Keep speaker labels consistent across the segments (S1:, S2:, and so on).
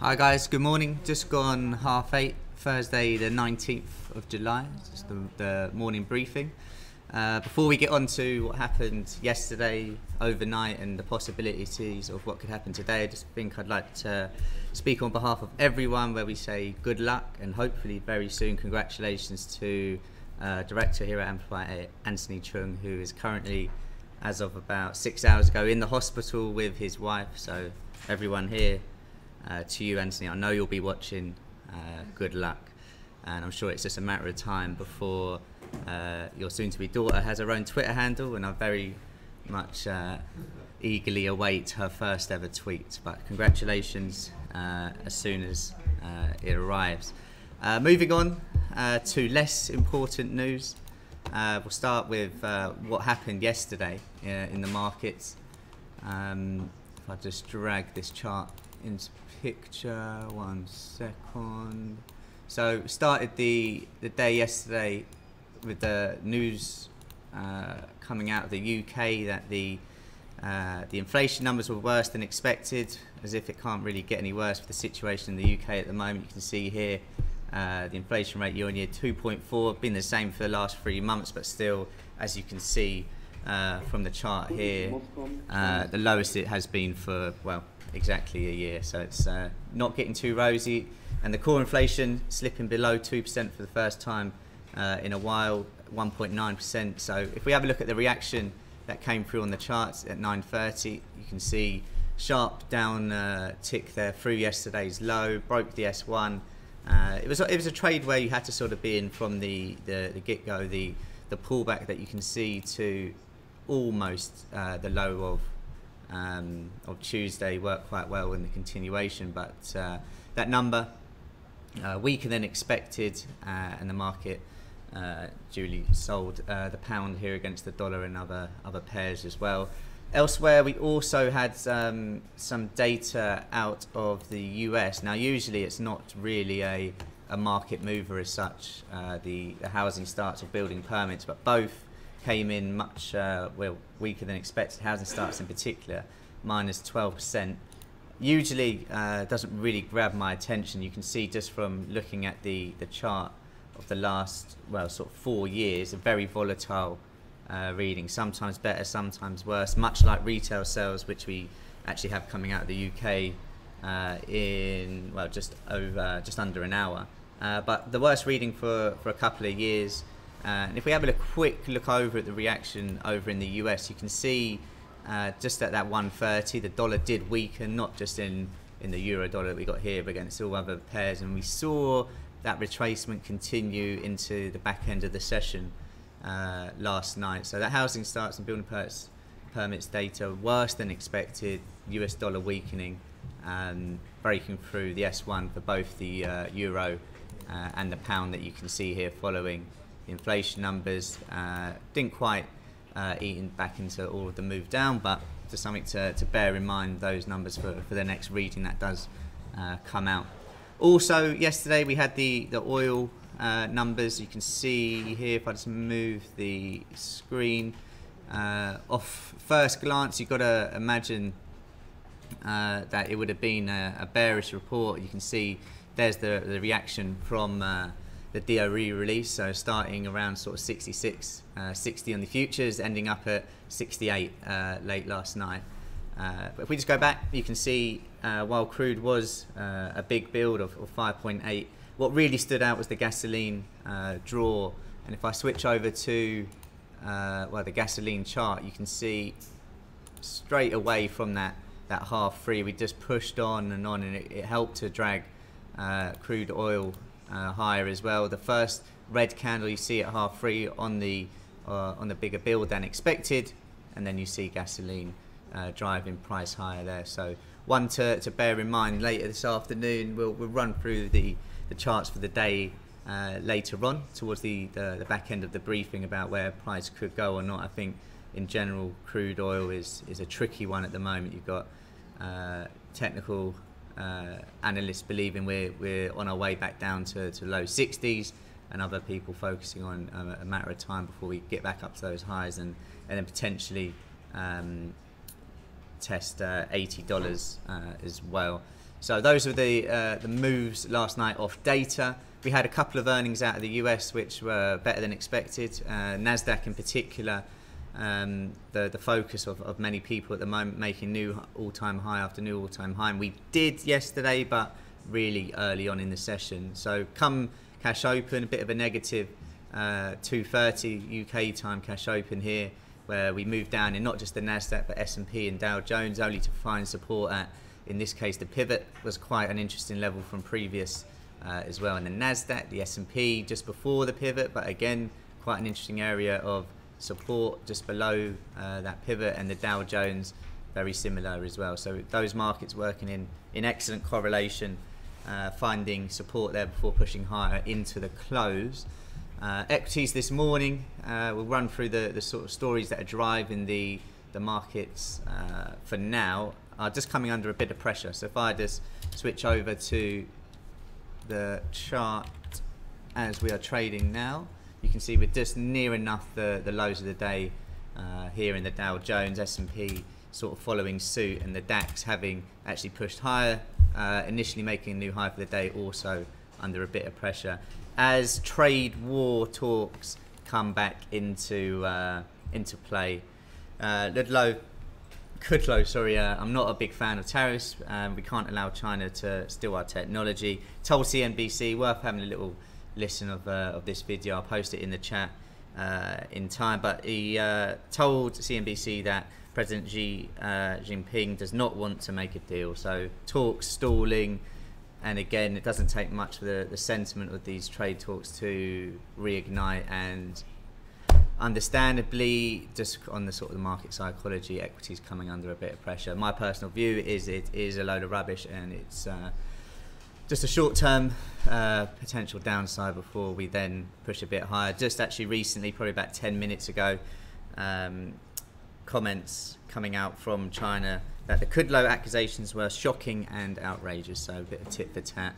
S1: Hi guys, good morning. Just gone 8:30, Thursday the 19th of July, just the morning briefing. Before we get on to what happened yesterday, overnight, and the possibilities of what could happen today, I just think I'd like to speak on behalf of everyone where we say good luck and hopefully very soon congratulations to Director here at Amplify, Anthony Chung, who is currently, as of about 6 hours ago, in the hospital with his wife. So everyone here, to you, Anthony, I know you'll be watching. Good luck, and I'm sure it's just a matter of time before your soon-to-be daughter has her own Twitter handle, and I very much eagerly await her first ever tweet. But congratulations as soon as it arrives. Moving on to less important news, we'll start with what happened yesterday in the markets. If I just drag this chart into picture, 1 second. So started the day yesterday with the news coming out of the UK that the inflation numbers were worse than expected, as if it can't really get any worse with the situation in the UK at the moment. You can see here the inflation rate year on year 2.4, been the same for the last 3 months, but still, as you can see from the chart here, the lowest it has been for, well, exactly a year. So it's not getting too rosy, and the core inflation slipping below 2% for the first time in a while, 1.9%. So if we have a look at the reaction that came through on the charts at 9:30, you can see sharp down tick there through yesterday's low, broke the S1. It was a trade where you had to sort of be in from the get-go. The pullback that you can see to almost the low of Tuesday worked quite well in the continuation, but that number weaker than expected, and the market duly sold the pound here against the dollar and other pairs as well. Elsewhere, we also had some data out of the US. Now, usually it's not really a market mover as such, the housing starts or building permits, but both came in much well weaker than expected. Housing starts in particular, minus 12%. Usually doesn't really grab my attention. You can see just from looking at the chart of the last, well, sort of 4 years, a very volatile reading, sometimes better, sometimes worse, much like retail sales, which we actually have coming out of the UK in, well, just under an hour. But the worst reading for a couple of years. And if we have a quick look over at the reaction over in the US, you can see just at that 130, the dollar did weaken, not just in the euro dollar that we got here, but against all other pairs. And we saw that retracement continue into the back end of the session last night. So that housing starts and building permits data worse than expected, US dollar weakening, breaking through the S1 for both the euro and the pound that you can see here following the inflation numbers. Didn't quite eaten back into all of the move down, but just something to bear in mind, those numbers for the next reading that does come out. Also yesterday we had the oil numbers. You can see here, if I just move the screen, off first glance you've got to imagine that it would have been a bearish report. You can see there's the reaction from the DOE release, so starting around sort of 66, 60 on the futures, ending up at 68 late last night. But if we just go back, you can see while crude was a big build of 5.8, what really stood out was the gasoline draw. And if I switch over to well, the gasoline chart, you can see straight away from that half free, we just pushed on, and it helped to drag crude oil higher as well. The first red candle you see at half free on the bigger build than expected, and then you see gasoline driving price higher there. So one to bear in mind. Later this afternoon we'll run through the charts for the day later on towards the back end of the briefing about where price could go or not. I think in general crude oil is a tricky one at the moment. You've got technical analysts believing we're on our way back down to low 60s, and other people focusing on a matter of time before we get back up to those highs, and then potentially test $80 as well. So those were the moves last night off data. We had a couple of earnings out of the US which were better than expected. Nasdaq in particular, the focus of many people at the moment, making new all-time high after new all-time high. And we did yesterday, but really early on in the session. So come cash open, a bit of a negative 2:30 UK time cash open here, where we moved down in not just the Nasdaq but S&P and Dow Jones, only to find support at, in this case, the pivot was quite an interesting level from previous as well. And the Nasdaq, the S&P just before the pivot, but again quite an interesting area of support just below that pivot, and the Dow Jones very similar as well. So those markets working in excellent correlation, finding support there before pushing higher into the close. Equities this morning, we'll run through the sort of stories that are driving the markets for now, are just coming under a bit of pressure. So if I just switch over to the chart as we are trading now, you can see we're just near enough the lows of the day here in the Dow Jones, S&P sort of following suit, and the DAX having actually pushed higher, initially making a new high for the day, also under a bit of pressure as trade war talks come back into play. Kudlow, sorry, I'm not a big fan of tariffs. We can't allow China to steal our technology. Told CNBC, worth having a little listen of this video. I'll post it in the chat in time. But he told CNBC that President Xi Jinping does not want to make a deal. So talks stalling. And again, it doesn't take much for the sentiment of these trade talks to reignite, and understandably, just on the sort of the market psychology, equities coming under a bit of pressure. My personal view is it is a load of rubbish, and it's just a short-term potential downside before we then push a bit higher. Just actually recently, probably about 10 minutes ago, comments coming out from China that the Kudlow accusations were shocking and outrageous. So a bit of tit for tat,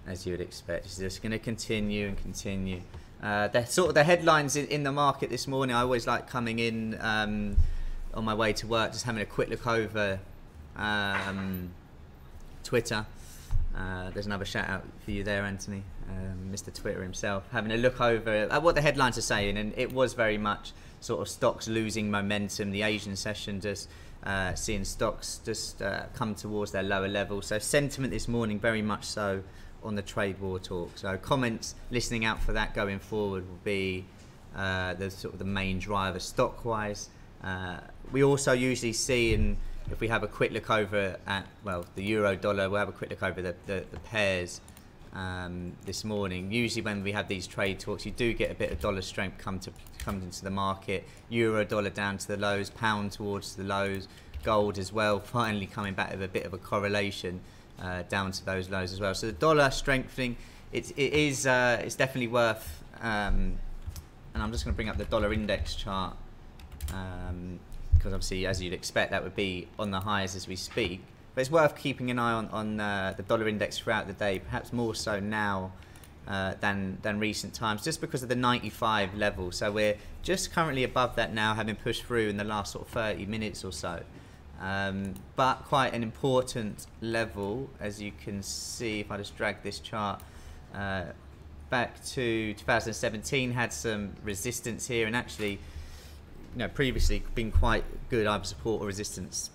S1: as you would expect. It's just going to continue and continue. The sort of the headlines in the market this morning, I always like coming in on my way to work, just having a quick look over Twitter. There's another shout out for you there, Anthony, Mr. Twitter himself, having a look over what the headlines are saying, and it was very much sort of stocks losing momentum. The Asian session just seeing stocks just come towards their lower level. So sentiment this morning very much so on the trade war talk. So comments, listening out for that going forward, will be the sort of the main driver stock wise. We also usually see, and if we have a quick look over at, well, the euro dollar, we'll have a quick look over the pairs this morning. Usually when we have these trade talks, you do get a bit of dollar strength come into the market. Euro dollar down to the lows, pound towards the lows, gold as well finally coming back with a bit of a correlation down to those lows as well. So the dollar strengthening, it's definitely worth, and I'm just going to bring up the dollar index chart, because obviously, as you'd expect, that would be on the highs as we speak. But it's worth keeping an eye on the dollar index throughout the day, perhaps more so now than recent times, just because of the 95 level. So we're just currently above that now, having pushed through in the last sort of 30 minutes or so. But quite an important level, as you can see, if I just drag this chart back to 2017, had some resistance here, and actually, you know, previously been quite good either support or resistance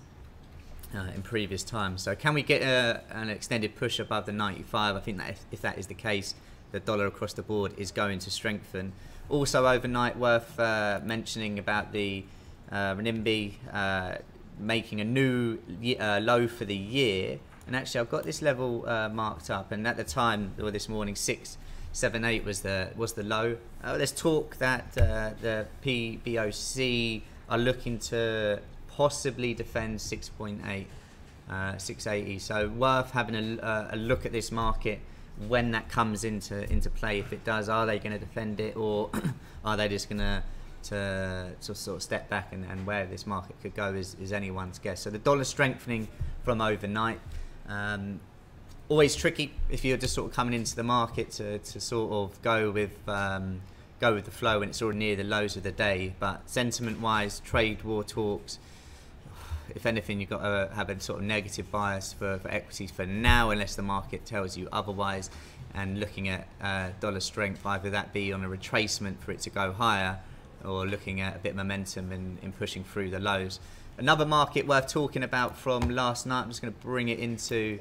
S1: in previous times. So can we get an extended push above the 95? I think that if that is the case, the dollar across the board is going to strengthen. Also overnight, worth mentioning about the renminbi making a new low for the year. And actually, I've got this level marked up, and at the time, or this morning, 678 was the low. There's talk that the PBOC are looking to possibly defend 6.8, 680. So worth having a look at this market when that comes into play. If it does, are they going to defend it, or are they just going to sort of step back, and where this market could go is anyone's guess. So the dollar strengthening from overnight. Always tricky if you're just sort of coming into the market to sort of go with the flow when it's already near the lows of the day. But sentiment wise, trade war talks, if anything, you've got to have a sort of negative bias for equities for now, unless the market tells you otherwise. And looking at dollar strength, either that be on a retracement for it to go higher, or looking at a bit of momentum in pushing through the lows. Another market worth talking about from last night, I'm just going to bring it into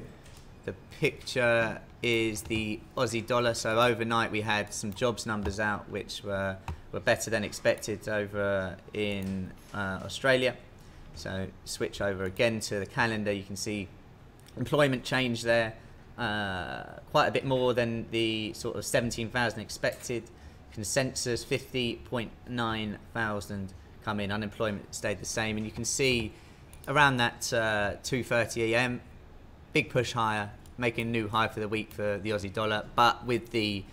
S1: the picture, is the Aussie dollar. So overnight we had some jobs numbers out which were better than expected over in Australia. So switch over again to the calendar, you can see employment change there, quite a bit more than the sort of 17,000 expected. Consensus 50.9 thousand come in. Unemployment stayed the same, and you can see around that 2:30 a.m. big push higher, making a new high for the week for the Aussie dollar. But with the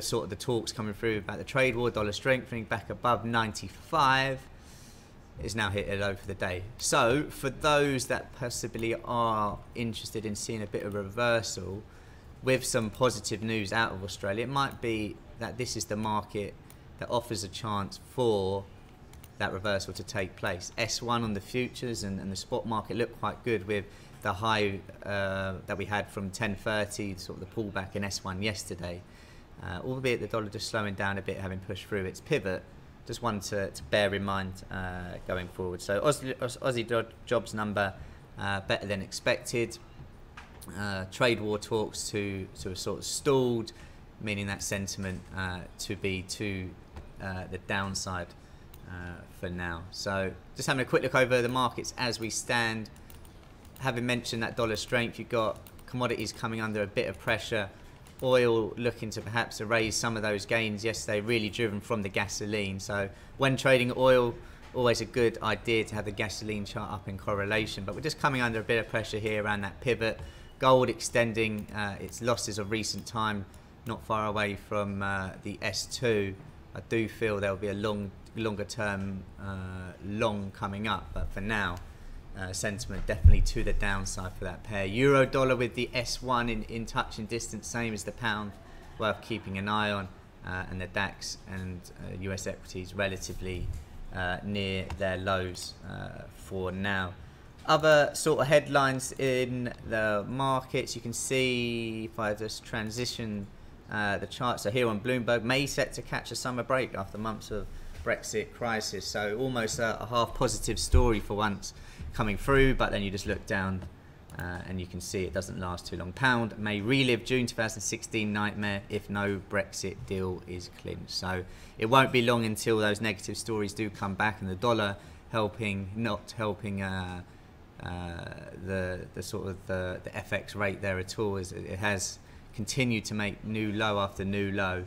S1: sort of the talks coming through about the trade war, dollar strengthening back above 95, is now hit a low for the day. So for those that possibly are interested in seeing a bit of reversal with some positive news out of Australia, it might be that this is the market that offers a chance for that reversal to take place. S1 on the futures and the spot market look quite good, with the high that we had from 10:30, sort of the pullback in S1 yesterday, albeit the dollar just slowing down a bit, having pushed through its pivot. Just one to bear in mind going forward. So Aussie jobs number better than expected. Trade war talks to sort of stalled, meaning that sentiment to be to the downside for now. So just having a quick look over the markets as we stand. Having mentioned that dollar strength, you've got commodities coming under a bit of pressure. Oil looking to perhaps erase some of those gains yesterday, really driven from the gasoline. So when trading oil, always a good idea to have the gasoline chart up in correlation, but we're just coming under a bit of pressure here around that pivot. Gold extending its losses of recent time, not far away from the S2. I do feel there'll be a longer term long coming up, but for now sentiment definitely to the downside for that pair. Euro dollar with the S1 in touch and distance, same as the pound, worth keeping an eye on, and the DAX and US equities relatively near their lows for now. Other sort of headlines in the markets, you can see if I just transition the chart. So here on Bloomberg, May set to catch a summer break after months of Brexit crisis. So almost a half positive story for once coming through, but then you just look down and you can see it doesn't last too long. Pound may relive June 2016 nightmare if no Brexit deal is clinched. So it won't be long until those negative stories do come back, and the dollar not helping the sort of the FX rate there at all, as it has continued to make new low after new low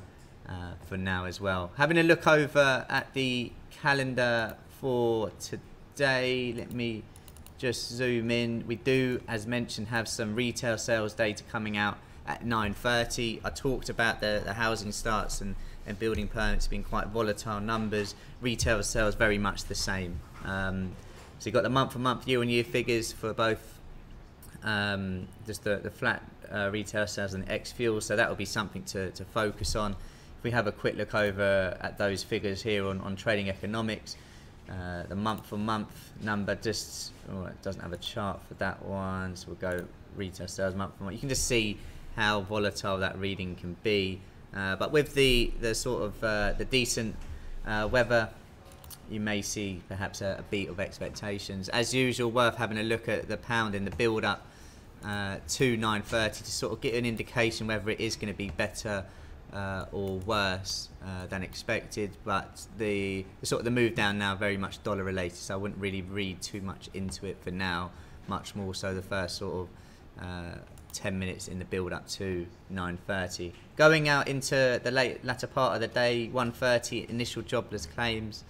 S1: for now as well. Having a look over at the calendar for today, let me just zoom in. We do, as mentioned, have some retail sales data coming out at 9:30. I talked about the housing starts and building permits being quite volatile numbers. Retail sales very much the same. So you've got the month-on-month, year-on-year figures for both just the flat retail sales and ex-fuel. So that will be something to focus on. If we have a quick look over at those figures here on trading economics, the month-on-month number just, it doesn't have a chart for that one, so we'll go retail sales month-on-month. You can just see how volatile that reading can be. But with the sort of the decent weather, you may see perhaps a beat of expectations. As usual, worth having a look at the pound in the build-up to 9:30 to sort of get an indication whether it is going to be better or worse than expected. But the sort of the move down now very much dollar related, so I wouldn't really read too much into it for now. Much more so the first sort of 10 minutes in the build up to 9:30. Going out into the latter part of the day, 1:30 initial jobless claims.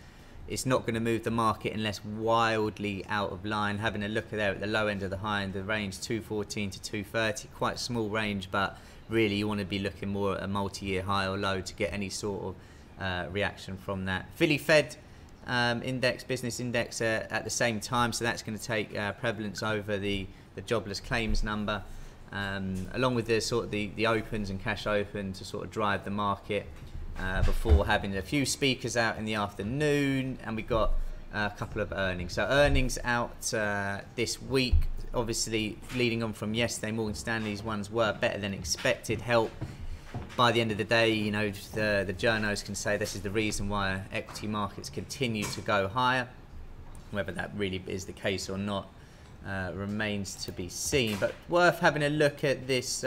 S1: It's not going to move the market unless wildly out of line. Having a look there at the low end of the high end of the range, 214 to 230, quite small range, but really you want to be looking more at a multi-year high or low to get any sort of reaction from that. Philly Fed index, business index at the same time, so that's going to take prevalence over the jobless claims number, along with the sort of the opens and cash open to sort of drive the market. Before having a few speakers out in the afternoon, and we got a couple of earnings. So earnings out this week, obviously leading on from yesterday. Morgan Stanley's ones were better than expected. Help by the end of the day, you know, the journos can say this is the reason why equity markets continue to go higher. Whether that really is the case or not remains to be seen. But worth having a look at this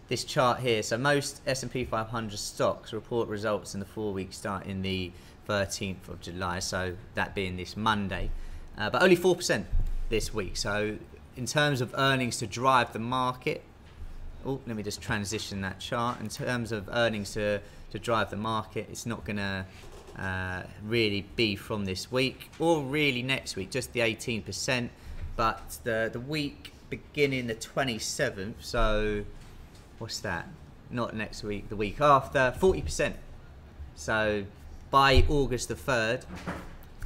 S1: this chart here. So most S&P 500 stocks report results in the 4 weeks starting the 13th of July. So that being this Monday, but only 4% this week. So in terms of earnings to drive the market, oh, let me just transition that chart. In terms of earnings to drive the market, it's not going to really be from this week or really next week, just the 18%. But the week beginning the 27th, so what's that? Not next week, the week after, 40%. So by August the 3rd,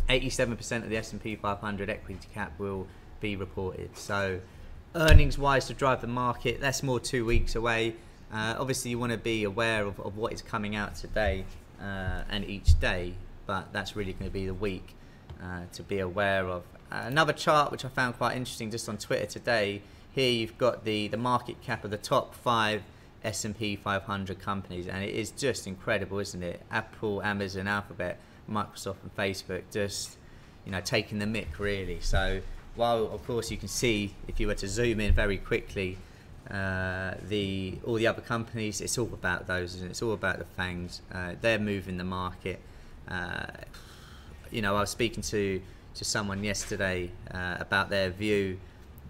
S1: 87% of the S&P 500 equity cap will be reported. So earnings wise to drive the market, that's more 2 weeks away. Obviously you want to be aware of what is coming out today and each day, but that's really going to be the week to be aware of. Another chart which I found quite interesting just on Twitter today, here you've got the market cap of the top 5 S&P 500 companies, and it is just incredible, isn't it? Apple, Amazon, Alphabet, Microsoft and Facebook just, you know, taking the mick really. So while of course you can see, if you were to zoom in very quickly, all the other companies, it's all about those, and it's all about the FANGs. They're moving the market. You know, I was speaking to someone yesterday about their view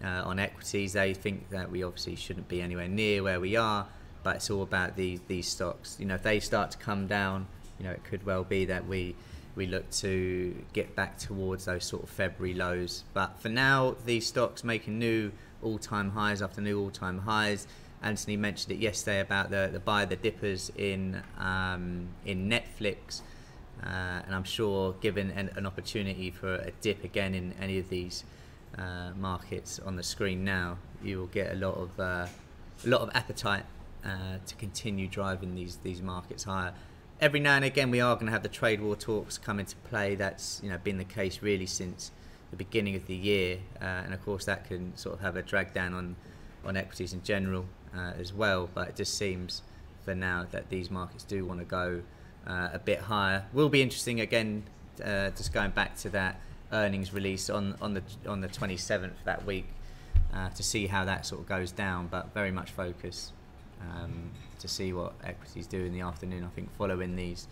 S1: on equities. They think that we obviously shouldn't be anywhere near where we are, but it's all about these stocks. You know, if they start to come down, you know, it could well be that we look to get back towards those sort of February lows. But for now, these stocks making new all-time highs after new all-time highs. Anthony mentioned it yesterday about the buy the dippers in Netflix, and I'm sure given an opportunity for a dip again in any of these markets on the screen now, you will get a lot of appetite to continue driving these markets higher. Every now and again we are going to have the trade war talks come into play. That's, you know, been the case really since the beginning of the year, and of course that can sort of have a drag down on equities in general as well. But it just seems for now that these markets do want to go a bit higher. Will be interesting again, just going back to that earnings release on the 27th that week, to see how that sort of goes down, but very much focus to see what equities do in the afternoon. I think following these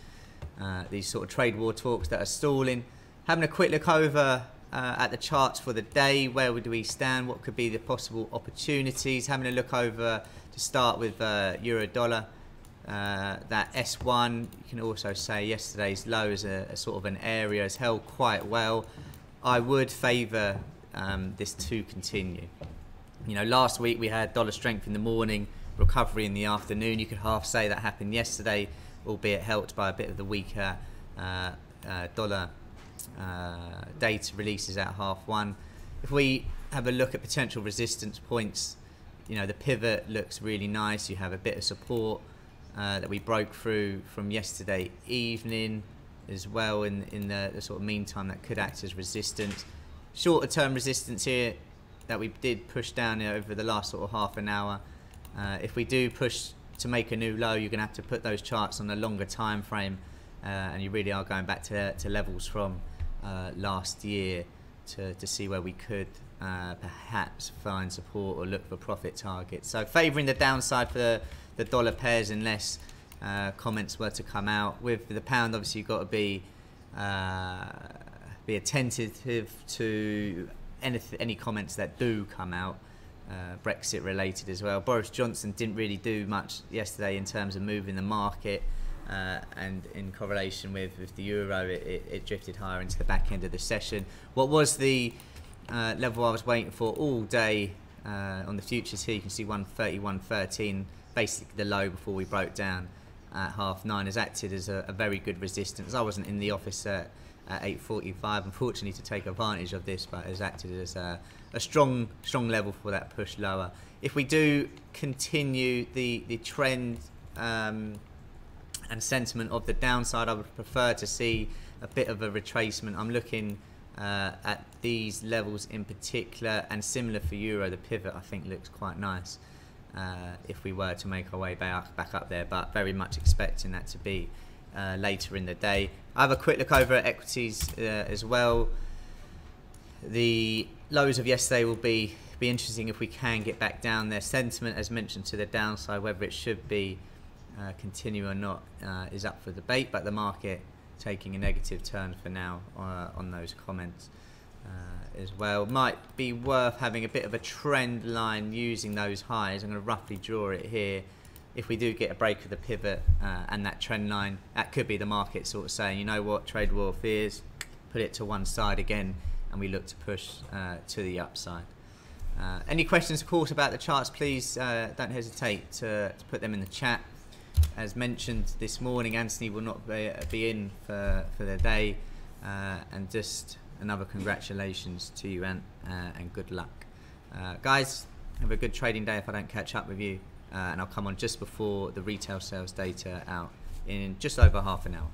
S1: sort of trade war talks that are stalling. Having a quick look over at the charts for the day, where would we stand? What could be the possible opportunities? Having a look over to start with euro dollar. That S1, you can also say yesterday's low is a sort of an area, has held quite well. I would favour this to continue. You know, last week we had dollar strength in the morning, recovery in the afternoon. You could half say that happened yesterday, albeit helped by a bit of the weaker dollar data releases at 1:30. If we have a look at potential resistance points, you know, the pivot looks really nice. You have a bit of support that we broke through from yesterday evening as well in the sort of meantime that could act as resistance. Shorter term resistance here that we did push down over the last sort of half an hour. If we do push to make a new low, you're going to have to put those charts on a longer time frame, and you really are going back to levels from last year to see where we could perhaps find support or look for profit targets. So favouring the downside for the dollar pairs unless comments were to come out. With the pound, obviously you've got to be attentive to any comments that do come out, Brexit related as well. Boris Johnson didn't really do much yesterday in terms of moving the market, and in correlation with the euro, it drifted higher into the back end of the session. What was the level I was waiting for all day on the futures here? You can see 130, 113, basically the low before we broke down at 9:30, has acted as a very good resistance. I wasn't in the office at 8:45, unfortunately, to take advantage of this, but has acted as a strong level for that push lower. If we do continue the trend and sentiment of the downside, I would prefer to see a bit of a retracement. I'm looking at these levels in particular, and similar for euro. The pivot I think looks quite nice if we were to make our way back up there, but very much expecting that to be later in the day. I have a quick look over at equities as well. The lows of yesterday will be interesting if we can get back down there. Sentiment, as mentioned, to the downside, whether it should be continue or not, is up for debate, but the market taking a negative turn for now on those comments as well. Might be worth having a bit of a trend line using those highs. I'm going to roughly draw it here. If we do get a break of the pivot and that trend line, that could be the market sort of saying, you know what, trade war fears, put it to one side again, and we look to push to the upside. Any questions, of course, about the charts, please don't hesitate to put them in the chat. As mentioned this morning, Anthony will not be in for the day, and just another congratulations to you, Ant, and good luck. Guys, have a good trading day if I don't catch up with you, and I'll come on just before the retail sales data out in just over half an hour.